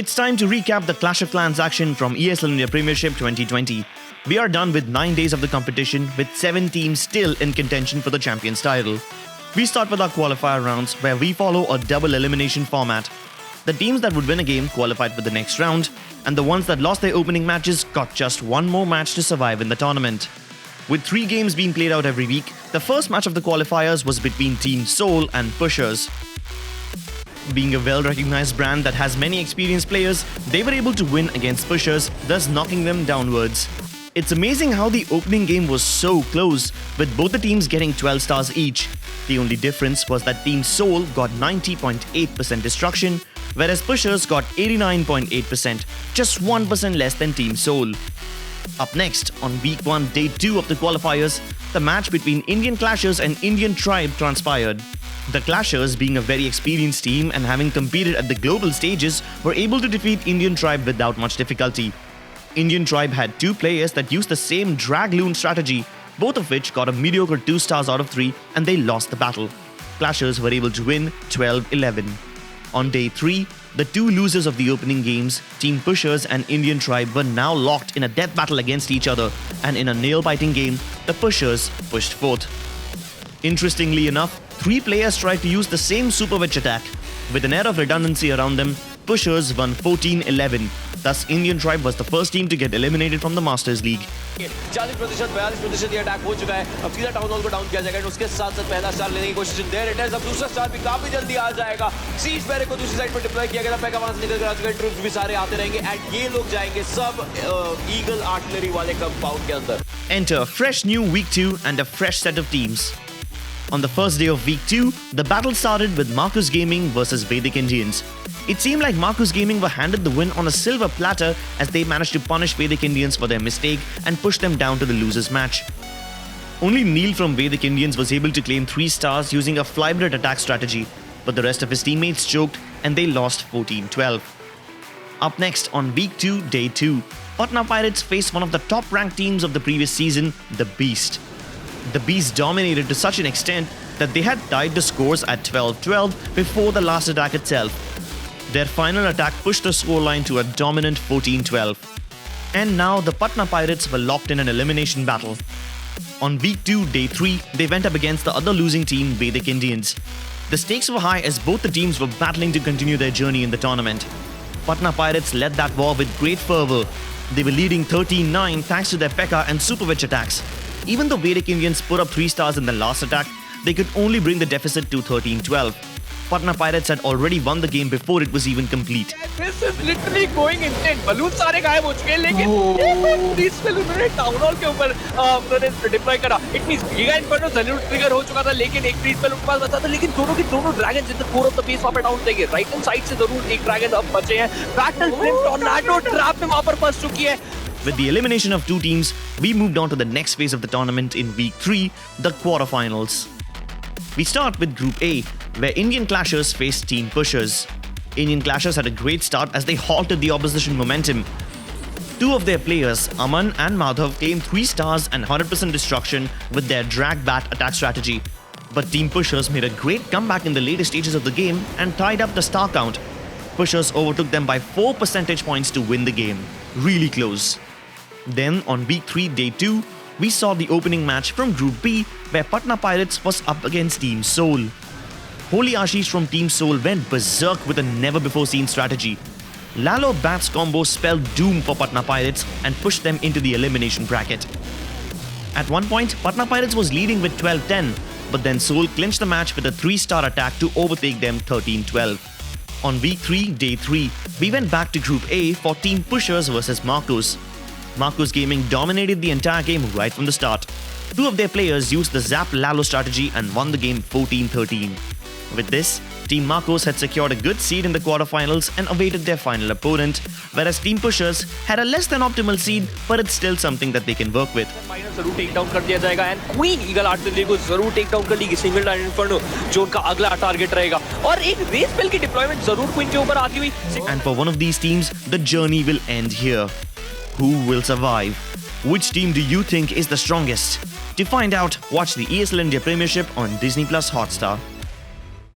It's time to recap the Clash of Clans action from ESL India Premiership 2020. We are done with 9 days of the competition, with 7 teams still in contention for the Champions title. We start with our Qualifier Rounds, where we follow a double elimination format. The teams that would win a game qualified for the next round, and the ones that lost their opening matches got just one more match to survive in the tournament. With 3 games being played out every week, the first match of the qualifiers was between Team Seoul and Pushers. Being a well-recognized brand that has many experienced players, they were able to win against Pushers, thus knocking them downwards. It's amazing how the opening game was so close, with both the teams getting 12 stars each. The only difference was that Team Seoul got 90.8% destruction, whereas Pushers got 89.8%, just 1% less than Team Seoul. Up next, on Week 1, Day 2 of the qualifiers, the match between Indian Clashers and Indian Tribe transpired. The Clashers, being a very experienced team and having competed at the global stages, were able to defeat Indian Tribe without much difficulty. Indian Tribe had 2 players that used the same drag loon strategy, both of which got a mediocre 2 stars out of 3, and they lost the battle. Clashers were able to win 12-11. On Day 3, the 2 losers of the opening games, Team Pushers and Indian Tribe, were now locked in a death battle against each other, and in a nail-biting game, the Pushers pushed forth. Interestingly enough, 3 players tried to use the same Super Witch attack. With an air of redundancy around them, Pushers won 14-11. Thus, Indian Tribe was the first team to get eliminated from the Masters League. 40% 42% ये attack हो चुका है. अब सीधा town hall को down किया जाएगा. उसके साथ-साथ पहला स्टार लेने की कोशिश देर इट इज. अब दूसरा स्टार भी काफी जल्दी आ जाएगा. सीज बैरे को दूसरी साइड पर डिप्लॉय किया गया था. पैक वहां से निकल कर आ चुका है. ट्रूप्स भी सारे आते रहेंगे एंड ये लोग जाएंगे सब ईगल आर्टिलरी वाले कंपाउंड के अंदर. Enter fresh new Week 2 and a fresh set of teams. On the first day of Week 2, the battle started with Marcus Gaming versus Vedic Indians. It seemed like Marcus Gaming were handed the win on a silver platter as they managed to punish Vedic Indians for their mistake and push them down to the losers match. Only Neil from Vedic Indians was able to claim 3 stars using a flybird attack strategy, but the rest of his teammates choked and they lost 14-12. Up next on Week 2, Day 2, Patna Pirates faced one of the top-ranked teams of the previous season, the Beast. The Beast dominated to such an extent that they had tied the scores at 12-12 before the last attack itself. Their final attack pushed the scoreline to a dominant 14-12. And now the Patna Pirates were locked in an elimination battle. On Week 2, Day 3, they went up against the other losing team, Vedic Indians. The stakes were high as both the teams were battling to continue their journey in the tournament. Patna Pirates led that war with great fervor. They were leading 13-9 thanks to their P.E.K.K.A. and Super Witch attacks. Even though Vedic Indians put up 3 stars in the last attack, they could only bring the deficit to 13-12. Patna Pirates had already won the game before it was even complete. This is literally going insane. Balloons सारे गायब हो चुके हैं, लेकिन एक freeze पे उन्होंने town hall के ऊपर उन्होंने डिप्लॉय करा. It means giga inferno salute trigger हो चुका था, लेकिन एक फ्रीज पे उनके पास बचा था. लेकिन दोनों के दोनों ड्रैगन जितने कोर ऑफ द बेस वहां पे डाउन देंगे. राइट हैंड साइड से जरूर एक ड्रैगन अब बचे हैं. बैटल फ्लिप टॉर्नेडो ट्रैप में वहां पर फंस चुकी है. With the elimination of 2 teams, we moved on to the next phase of the tournament in Week 3, the quarterfinals. We start with Group A, where Indian Clashers faced Team Pushers. Indian Clashers had a great start as they halted the opposition momentum. 2 of their players, Aman and Madhav, claimed 3 stars and 100% destruction with their drag bat attack strategy. But Team Pushers made a great comeback in the later stages of the game and tied up the star count. Pushers overtook them by 4 percentage points to win the game. Really close. Then, on Week 3, Day 2, we saw the opening match from Group B, where Patna Pirates was up against Team Seoul. Holy Ashish from Team Seoul went berserk with a never-before-seen strategy. Lalo Bat's combo spelled doom for Patna Pirates and pushed them into the elimination bracket. At one point, Patna Pirates was leading with 12-10, but then Seoul clinched the match with a 3-star attack to overtake them 13-12. On Week 3, Day 3, we went back to Group A for Team Pushers versus Marcos. Marcos Gaming dominated the entire game right from the start. 2 of their players used the Zap Lalo strategy and won the game 14-13. With this, Team Marcos had secured a good seed in the quarterfinals and awaited their final opponent, whereas Team Pushers had a less than optimal seed, but it's still something that they can work with. जरूर take down कर दिया जाएगा and queen eagle artillery को जरूर take down कर लेगी. Single diamond inferno जो उनका अगला टारगेट रहेगा, और एक रेस स्पेल की डिप्लॉयमेंट जरूर क्वीन के ऊपर आती हुई. And for one of these teams, the journey will end here. Who will survive? Which team do you think is the strongest? To find out, watch the ESL India Premiership on Disney Plus Hotstar.